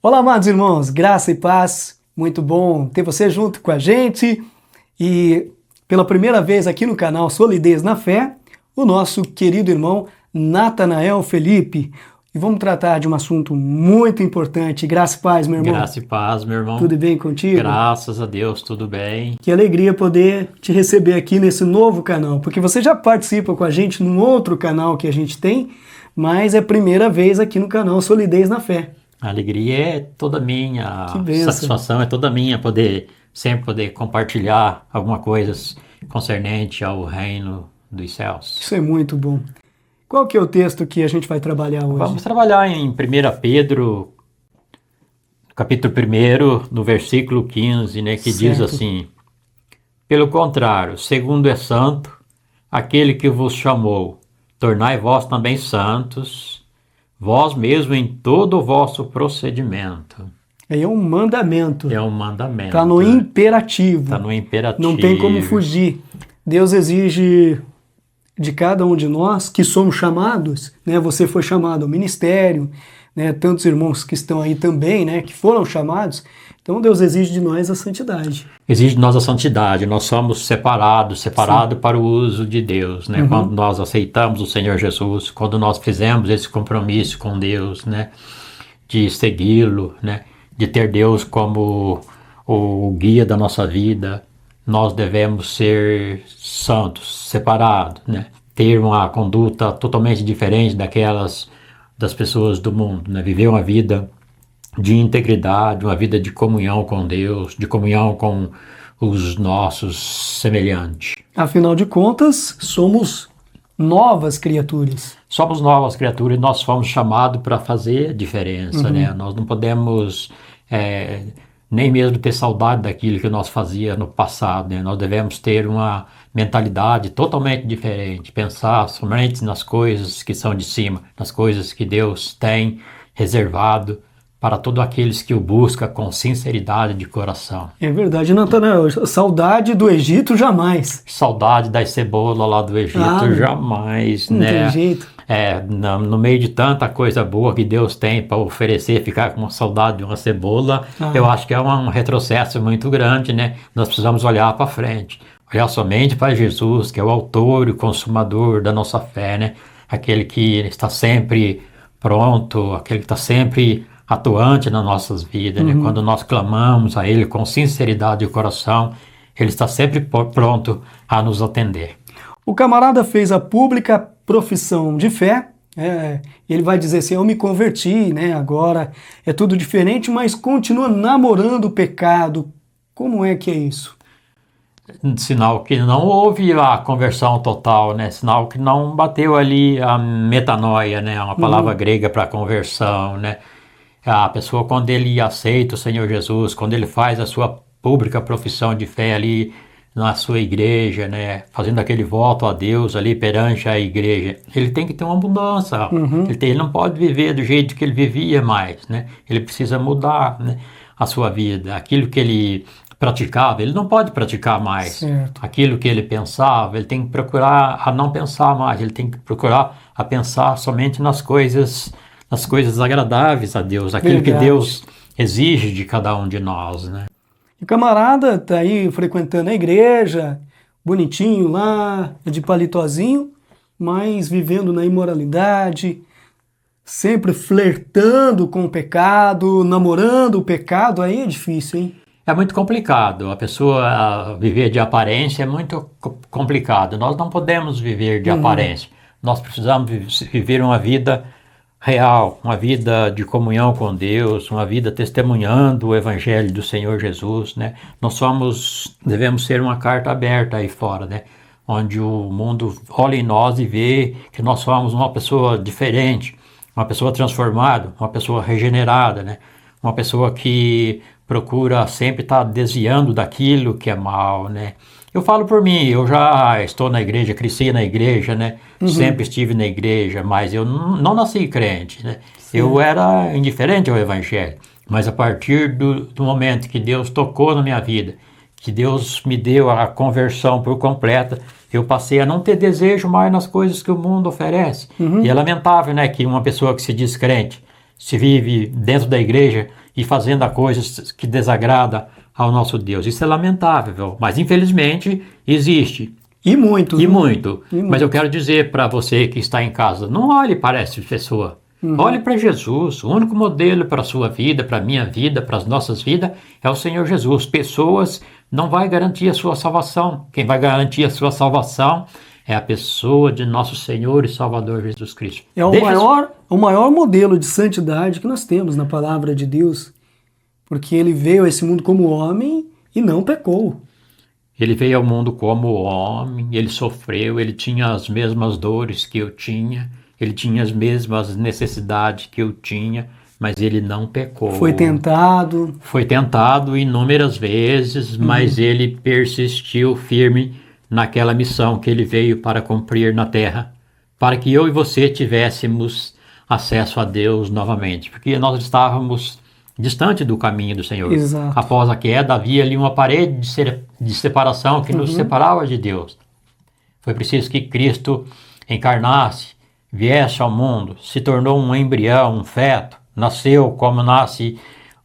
Olá, amados irmãos, graça e paz, muito bom ter você junto com a gente e pela primeira vez aqui no canal Solidez na Fé, o nosso querido irmão Natanael Felipe. E vamos tratar de um assunto muito importante. Graça e paz, meu irmão. Graça e paz, meu irmão. Tudo bem contigo? Graças a Deus, tudo bem. Que alegria poder te receber aqui nesse novo canal, porque você já participa com a gente num outro canal que a gente tem, mas é a primeira vez aqui no canal Solidez na Fé. A alegria é toda minha, a satisfação é toda minha sempre poder compartilhar alguma coisa concernente ao reino dos céus. Isso é muito bom. Qual que é o texto que a gente vai trabalhar hoje? Vamos trabalhar em 1 Pedro, capítulo 1, no versículo 15, né, que diz assim: pelo contrário, segundo é santo, aquele que vos chamou, tornai vós também santos, vós mesmo em todo o vosso procedimento. É um mandamento. É um mandamento. Está no imperativo. Está no imperativo. Não tem como fugir. Deus exige de cada um de nós que somos chamados, né? Você foi chamado ao ministério, né? Tantos irmãos que estão aí também, né? Que foram chamados. Então Deus exige de nós a santidade. Exige de nós a santidade. Nós somos separados para o uso de Deus, né? Quando nós aceitamos o Senhor Jesus, quando nós fizemos esse compromisso com Deus, né? De segui-lo, né? De ter Deus como o guia da nossa vida, nós devemos ser santos, separados, né? Ter uma conduta totalmente diferente das pessoas do mundo, né? Viver uma vida de integridade, uma vida de comunhão com Deus, de comunhão com os nossos semelhantes. Afinal de contas, somos novas criaturas. Somos novas criaturas e nós fomos chamados para fazer a diferença, né? Nós não podemos nem mesmo ter saudade daquilo que nós fazíamos no passado, né? Nós devemos ter uma mentalidade totalmente diferente, pensar somente nas coisas que são de cima, nas coisas que Deus tem reservado para todos aqueles que o buscam com sinceridade de coração. É verdade, Natanael. Saudade do Egito, jamais. Saudade das cebolas lá do Egito, jamais, não né? Tem jeito. No meio de tanta coisa boa que Deus tem para oferecer, ficar com saudade de uma cebola, eu acho que é um retrocesso muito grande, né? Nós precisamos olhar para frente, olhar somente para Jesus, que é o autor e consumador da nossa fé, né? Aquele que está sempre pronto, aquele que está sempre atuante nas nossas vidas, né? Quando nós clamamos a Ele com sinceridade de coração, Ele está sempre pronto a nos atender. O camarada fez a pública profissão de fé, ele vai dizer assim, eu me converti, né? Agora é tudo diferente, mas continua namorando o pecado. Como é que é isso? Sinal que não houve a conversão total, né? Sinal que não bateu ali a metanoia, né? Uma palavra grega para conversão, né? A pessoa, quando ele aceita o Senhor Jesus, quando ele faz a sua pública profissão de fé ali na sua igreja, né, fazendo aquele voto a Deus ali perante a igreja, ele tem que ter uma mudança. Ele não pode viver do jeito que ele vivia mais, né? Ele precisa mudar, né, a sua vida. Aquilo que ele praticava, ele não pode praticar mais. Certo. Aquilo que ele pensava, ele tem que procurar a não pensar mais. Ele tem que procurar a pensar somente nas coisas agradáveis a Deus, aquilo que Deus exige de cada um de nós, né? O camarada tá aí frequentando a igreja, bonitinho lá, de palitozinho, mas vivendo na imoralidade, sempre flertando com o pecado, namorando o pecado, aí é difícil, hein? É muito complicado, a pessoa viver de aparência é muito complicado, nós não podemos viver de aparência, nós precisamos viver uma vida real, uma vida de comunhão com Deus, uma vida testemunhando o Evangelho do Senhor Jesus, né? Devemos ser uma carta aberta aí fora, né? Onde o mundo olha em nós e vê que nós somos uma pessoa diferente, uma pessoa transformada, uma pessoa regenerada, né? Uma pessoa que procura sempre estar desviando daquilo que é mal, né? Eu falo por mim, eu já estou na igreja, cresci na igreja, né? Sempre estive na igreja, mas eu não nasci crente, né? Sim. Eu era indiferente ao Evangelho, mas a partir do momento que Deus tocou na minha vida, que Deus me deu a conversão por completa, eu passei a não ter desejo mais nas coisas que o mundo oferece. E é lamentável, né, que uma pessoa que se diz crente, se vive dentro da igreja e fazendo coisas que desagradam ao nosso Deus. Isso é lamentável, mas infelizmente existe. E muito. E muito. Mas eu quero dizer para você que está em casa, não olhe para essa pessoa. Olhe para Jesus. O único modelo para a sua vida, para a minha vida, para as nossas vidas é o Senhor Jesus. Pessoas não vai garantir a sua salvação. Quem vai garantir a sua salvação é a pessoa de nosso Senhor e Salvador Jesus Cristo. É o maior modelo de santidade que nós temos na palavra de Deus, porque ele veio a esse mundo como homem e não pecou. Ele veio ao mundo como homem, ele sofreu, ele tinha as mesmas dores que eu tinha, ele tinha as mesmas necessidades que eu tinha, mas ele não pecou. Foi tentado. Foi tentado inúmeras vezes, mas ele persistiu firme naquela missão que ele veio para cumprir na terra, para que eu e você tivéssemos acesso a Deus novamente, porque nós estávamos distante do caminho do Senhor. Exato. Após a queda, havia ali uma parede de separação que nos separava de Deus. Foi preciso que Cristo encarnasse, viesse ao mundo, se tornou um embrião, um feto, nasceu como nasce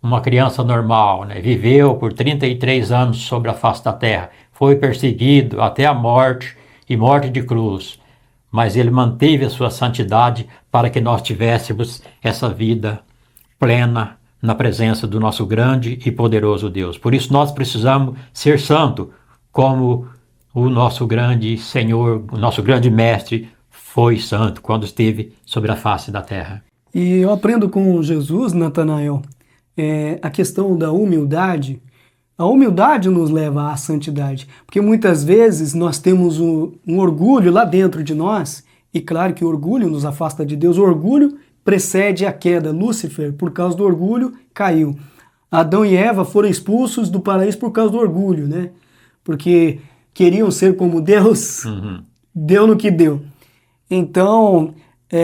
uma criança normal, né? Viveu por 33 anos sobre a face da terra, foi perseguido até a morte e morte de cruz, mas ele manteve a sua santidade para que nós tivéssemos essa vida plena na presença do nosso grande e poderoso Deus. Por isso nós precisamos ser santo, como o nosso grande Senhor, o nosso grande Mestre foi santo quando esteve sobre a face da terra. E eu aprendo com Jesus, Natanael, a questão da humildade. A humildade nos leva à santidade, porque muitas vezes nós temos um orgulho lá dentro de nós, e claro que o orgulho nos afasta de Deus. O orgulho precede a queda. Lúcifer, por causa do orgulho, caiu. Adão e Eva foram expulsos do paraíso por causa do orgulho, né? Porque queriam ser como Deus, deu no que deu. Então,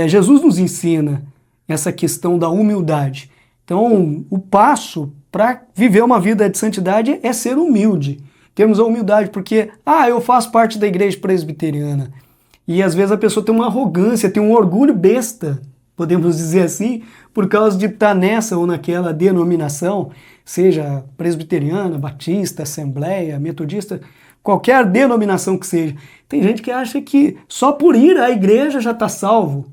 Jesus nos ensina essa questão da humildade. Então, o passo para viver uma vida de santidade é ser humilde. Temos a humildade porque, eu faço parte da igreja presbiteriana. E às vezes a pessoa tem uma arrogância, tem um orgulho besta, podemos dizer assim, por causa de estar nessa ou naquela denominação, seja presbiteriana, batista, assembleia, metodista, qualquer denominação que seja. Tem gente que acha que só por ir à igreja já está salvo,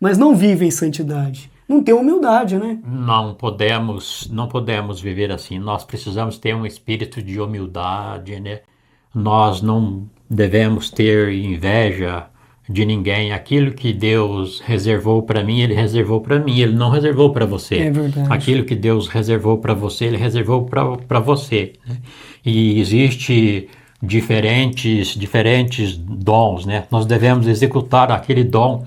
mas não vive em santidade. Não tem humildade, né? Não podemos viver assim. Nós precisamos ter um espírito de humildade, né? Nós não devemos ter inveja de ninguém. Aquilo que Deus reservou para mim, Ele reservou para mim. Ele não reservou para você. É verdade. Aquilo que Deus reservou para você, Ele reservou para você, né? E existe diferentes dons, né? Nós devemos executar aquele dom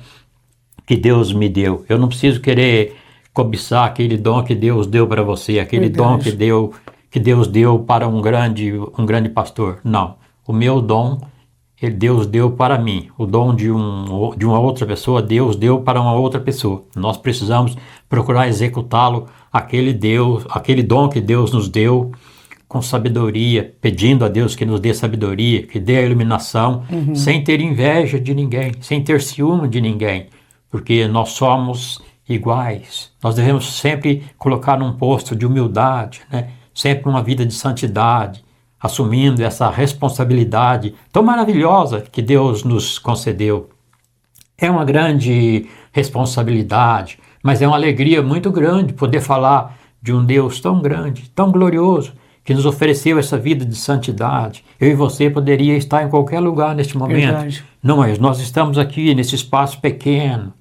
que Deus me deu. Eu não preciso querer cobiçar aquele dom que Deus deu para você, aquele dom que Deus deu para um grande pastor. Não. O meu dom, Deus deu para mim. O dom de uma outra pessoa, Deus deu para uma outra pessoa. Nós precisamos procurar executá-lo, aquele dom que Deus nos deu, com sabedoria, pedindo a Deus que nos dê sabedoria, que dê a iluminação, sem ter inveja de ninguém, sem ter ciúme de ninguém, porque nós somos iguais. Nós devemos sempre colocar num posto de humildade, né? Sempre uma vida de santidade, assumindo essa responsabilidade tão maravilhosa que Deus nos concedeu. É uma grande responsabilidade, mas é uma alegria muito grande poder falar de um Deus tão grande, tão glorioso, que nos ofereceu essa vida de santidade. Eu e você poderia estar em qualquer lugar neste momento. Verdade. Não, mas nós estamos aqui nesse espaço pequeno.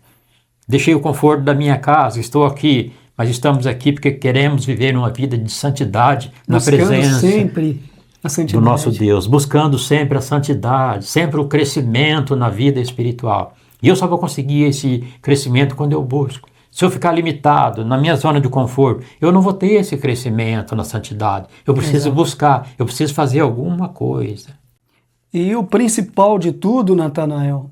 Deixei o conforto da minha casa, estou aqui, mas estamos aqui porque queremos viver uma vida de santidade na presença sempre a santidade do nosso Deus, buscando sempre a santidade, sempre o crescimento na vida espiritual. E eu só vou conseguir esse crescimento quando eu busco. Se eu ficar limitado na minha zona de conforto, eu não vou ter esse crescimento na santidade. Eu preciso buscar, eu preciso fazer alguma coisa. E o principal de tudo, Natanael,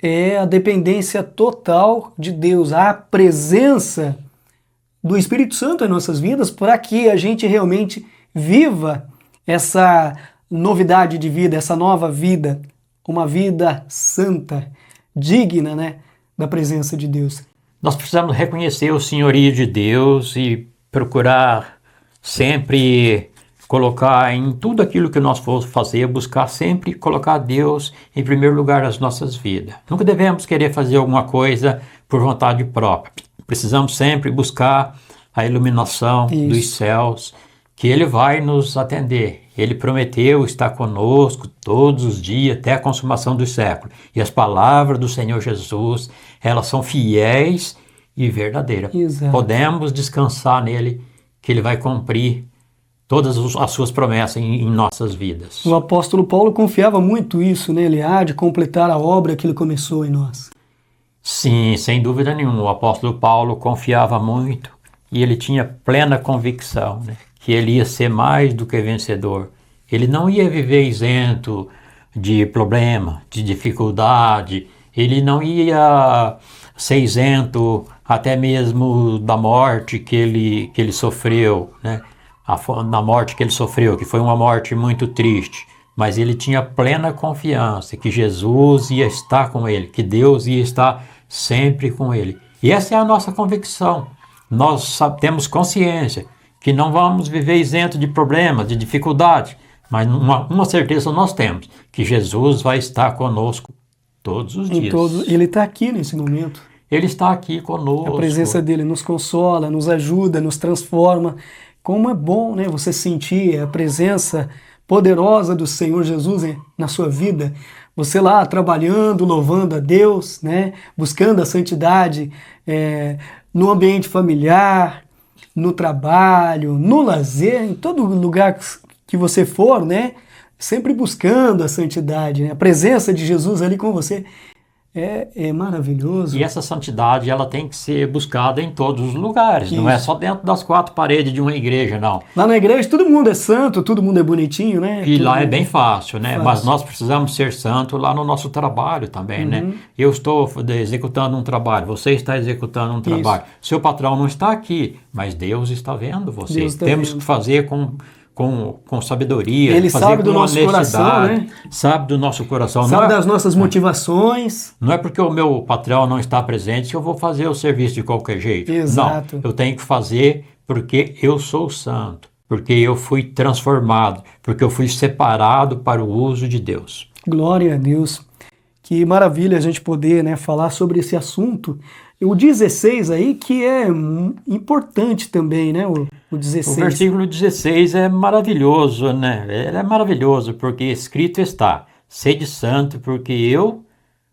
é a dependência total de Deus, a presença do Espírito Santo em nossas vidas, para que a gente realmente viva essa novidade de vida, essa nova vida, uma vida santa, digna, né, da presença de Deus. Nós precisamos reconhecer o senhorio de Deus e procurar sempre colocar em tudo aquilo que nós for fazer, buscar sempre colocar Deus em primeiro lugar nas nossas vidas. Nunca devemos querer fazer alguma coisa por vontade própria. Precisamos sempre buscar a iluminação dos céus, que Ele vai nos atender. Ele prometeu estar conosco todos os dias até a consumação dos séculos. E as palavras do Senhor Jesus, elas são fiéis e verdadeiras. Exato. Podemos descansar nele, que Ele vai cumprir todas as suas promessas em nossas vidas. O apóstolo Paulo confiava muito isso, né? Ele há de completar a obra que ele começou em nós. Sim, sem dúvida nenhuma. O apóstolo Paulo confiava muito e ele tinha plena convicção, né, que ele ia ser mais do que vencedor. Ele não ia viver isento de problema, de dificuldade. Ele não ia ser isento até mesmo da morte que ele sofreu, né? Na morte que ele sofreu, que foi uma morte muito triste, mas ele tinha plena confiança que Jesus ia estar com ele, que Deus ia estar sempre com ele. E essa é a nossa convicção. Nós temos consciência que não vamos viver isento de problemas, de dificuldade, mas uma certeza nós temos, que Jesus vai estar conosco todos os dias. Ele está aqui nesse momento. Ele está aqui conosco. A presença dele nos consola, nos ajuda, nos transforma. Como é bom, né, você sentir a presença poderosa do Senhor Jesus, né, na sua vida. Você lá trabalhando, louvando a Deus, né, buscando a santidade no ambiente familiar, no trabalho, no lazer, em todo lugar que você for, né, sempre buscando a santidade, né, a presença de Jesus ali com você. É maravilhoso. E essa santidade, ela tem que ser buscada em todos os lugares. Isso. Não é só dentro das quatro paredes de uma igreja, não. Lá na igreja todo mundo é santo, todo mundo é bonitinho, né? E lá é bem fácil, né? Mas nós precisamos ser santos lá no nosso trabalho também, né? Eu estou executando um trabalho, você está executando um trabalho. Seu patrão não está aqui, mas Deus está vendo você. Temos que fazer com sabedoria. Ele sabe do nosso coração, né? Sabe do nosso coração. Sabe das nossas motivações. Não é porque o meu patrão não está presente que eu vou fazer o serviço de qualquer jeito. Exato. Não, eu tenho que fazer porque eu sou santo, porque eu fui transformado, porque eu fui separado para o uso de Deus. Glória a Deus. Que maravilha a gente poder, né, falar sobre esse assunto. O 16 aí, que é importante também, né? O 16. O versículo 16 é maravilhoso, né? Ele é maravilhoso, porque escrito está: sede santo, porque eu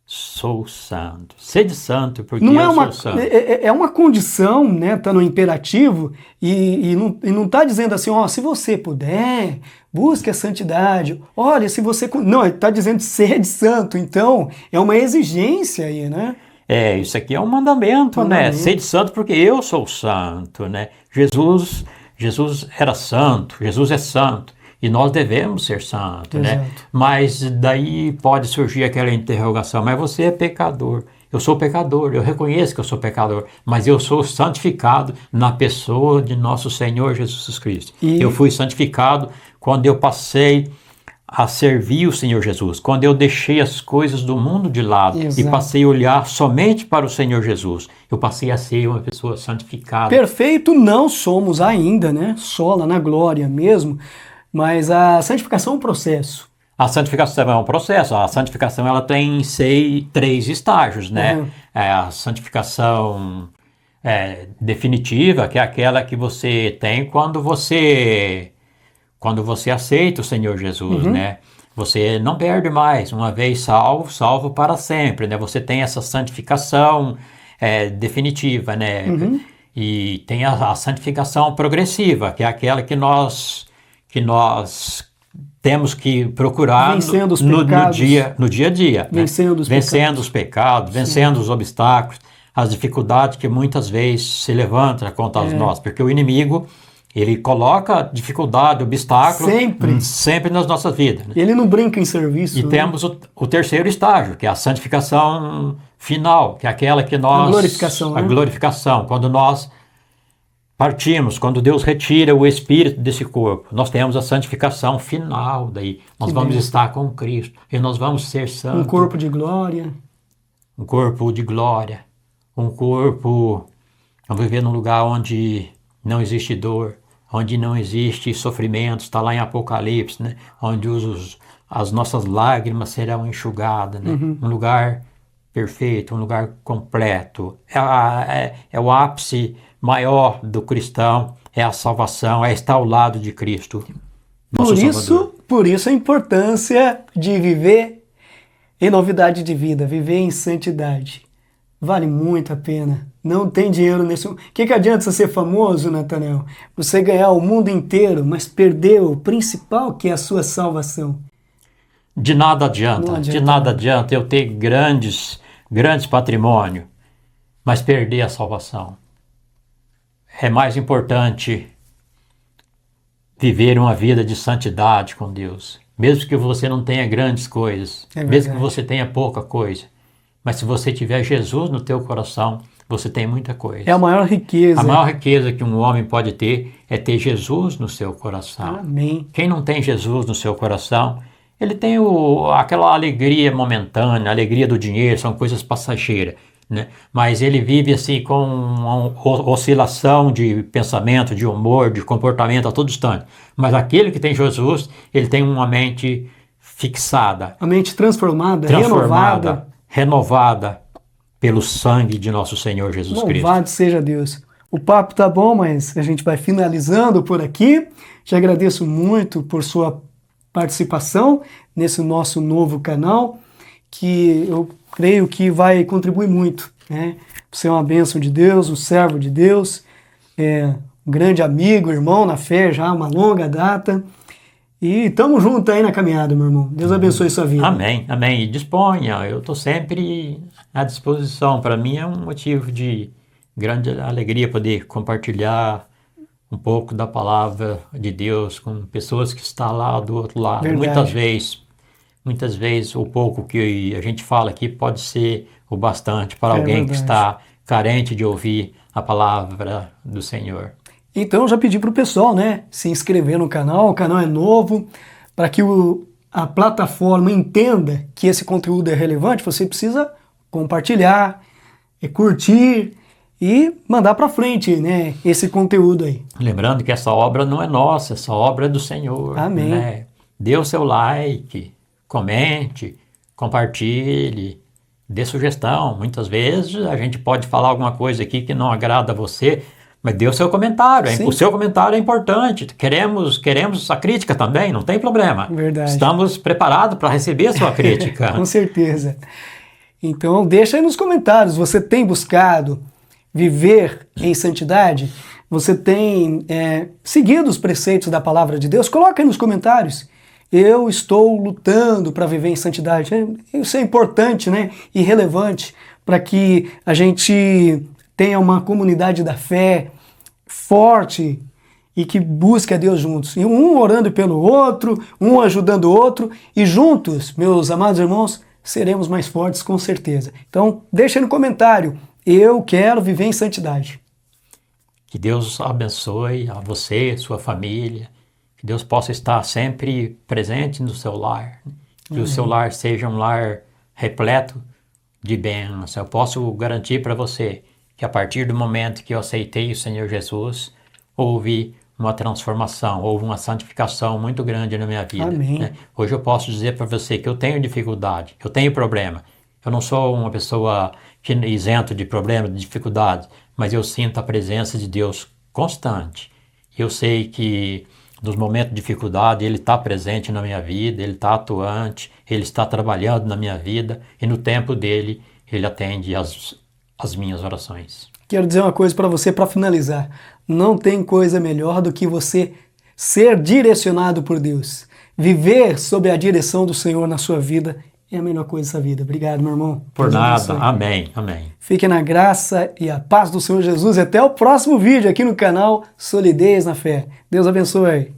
sou santo. Sede santo, porque sou santo. É uma condição, né? Tá no imperativo, e não tá dizendo assim, ó, se você puder, busque a santidade. Olha, se você... Não, ele tá dizendo sede santo, então é uma exigência aí, né? Isso aqui é um mandamento, né? Sede santo porque eu sou santo, né? Jesus era santo, Jesus é santo e nós devemos ser santos, né? Mas daí pode surgir aquela interrogação, mas você é pecador. Eu sou pecador, eu reconheço que eu sou pecador, mas eu sou santificado na pessoa de nosso Senhor Jesus Cristo. Eu fui santificado quando eu passei a servir o Senhor Jesus, quando eu deixei as coisas do mundo de lado e passei a olhar somente para o Senhor Jesus, eu passei a ser uma pessoa santificada. Perfeito não somos ainda, né? Só lá na glória mesmo, mas a santificação é um processo. A santificação é um processo, a santificação ela tem 3 estágios, né? A santificação definitiva, que é aquela que você tem quando você aceita o Senhor Jesus, né? Você não perde mais, uma vez salvo, salvo para sempre, né? Você tem essa santificação definitiva, né? E tem a santificação progressiva, que é aquela que nós temos que procurar no dia a dia. Vencendo os pecados, vencendo os obstáculos, as dificuldades que muitas vezes se levantam contra nós, porque o inimigo... Ele coloca dificuldade, obstáculo sempre nas nossas vidas. Né? Ele não brinca em serviço. E temos o terceiro estágio, que é a santificação final, que é aquela que nós... A glorificação, quando nós partimos, quando Deus retira o espírito desse corpo, nós temos a santificação final daí. Nós vamos estar com Cristo e nós vamos ser santos. Um corpo de glória. Um corpo de glória. Um corpo... Vamos viver num lugar onde não existe dor, onde não existe sofrimento, está lá em Apocalipse, né? Onde as nossas lágrimas serão enxugadas, né? Um lugar perfeito, um lugar completo. É o ápice maior do cristão, é a salvação, é estar ao lado de Cristo, nosso Salvador. Por isso a importância de viver em novidade de vida, viver em santidade. Vale muito a pena. Não tem dinheiro nesse mundo. O que adianta você ser famoso, Natanael? Você ganhar o mundo inteiro, mas perder o principal, que é a sua salvação. De nada adianta. De nada adianta eu ter grandes patrimônios, mas perder a salvação. É mais importante viver uma vida de santidade com Deus. Mesmo que você não tenha grandes coisas, mesmo que você tenha pouca coisa. Mas se você tiver Jesus no teu coração, você tem muita coisa. É a maior riqueza. A maior riqueza que um homem pode ter é ter Jesus no seu coração. Amém. Quem não tem Jesus no seu coração, ele tem aquela alegria momentânea, a alegria do dinheiro, são coisas passageiras, né? Mas ele vive assim com uma oscilação de pensamento, de humor, de comportamento a todo instante. Mas aquele que tem Jesus, ele tem uma mente fixada. A mente transformada, renovada pelo sangue de nosso Senhor Jesus Cristo. Louvado seja Deus. O papo tá bom, mas a gente vai finalizando por aqui. Te agradeço muito por sua participação nesse nosso novo canal, que eu creio que vai contribuir muito, né? Você é uma bênção de Deus, um servo de Deus, um grande amigo, irmão na fé, já uma longa data. E estamos juntos aí na caminhada, meu irmão. Deus abençoe sua vida. Amém, amém. E disponha, eu estou sempre à disposição. Para mim é um motivo de grande alegria poder compartilhar um pouco da palavra de Deus com pessoas que estão lá do outro lado. Muitas vezes o pouco que a gente fala aqui pode ser o bastante para alguém que está carente de ouvir a palavra do Senhor. Então eu já pedi para o pessoal, né, se inscrever no canal. O canal é novo, para que a plataforma entenda que esse conteúdo é relevante, você precisa compartilhar, curtir e mandar para frente, né, esse conteúdo aí. Lembrando que essa obra não é nossa, essa obra é do Senhor. Amém. Né? Dê o seu like, comente, compartilhe, dê sugestão. Muitas vezes a gente pode falar alguma coisa aqui que não agrada a você, mas dê o seu comentário. O seu comentário é importante. Queremos a crítica também, não tem problema. Verdade. Estamos preparados para receber a sua crítica. Com certeza. Então deixa aí nos comentários, você tem buscado viver em santidade? Você tem seguido os preceitos da palavra de Deus? Coloca aí nos comentários. Eu estou lutando para viver em santidade. Isso é importante, né? E relevante para que a gente tenha uma comunidade da fé forte e que busque a Deus juntos. E um orando pelo outro, um ajudando o outro. E juntos, meus amados irmãos, seremos mais fortes com certeza. Então, deixa aí no comentário. Eu quero viver em santidade. Que Deus abençoe a você, sua família. Que Deus possa estar sempre presente no seu lar. Que o seu lar seja um lar repleto de bênçãos. Eu posso garantir para você que a partir do momento que eu aceitei o Senhor Jesus, houve uma transformação, houve uma santificação muito grande na minha vida. Amém. Né? Hoje eu posso dizer para você que eu tenho dificuldade, eu tenho problema. Eu não sou uma pessoa isento de problemas, de dificuldades, mas eu sinto a presença de Deus constante. Eu sei que nos momentos de dificuldade Ele está presente na minha vida, Ele está atuante, Ele está trabalhando na minha vida e no tempo dele Ele atende as minhas orações. Quero dizer uma coisa para você para finalizar. Não tem coisa melhor do que você ser direcionado por Deus. Viver sob a direção do Senhor na sua vida é a melhor coisa dessa vida. Obrigado, meu irmão. Por nada. Amém. Amém. Fique na graça e a paz do Senhor Jesus. E até o próximo vídeo aqui no canal Solidez na Fé. Deus abençoe.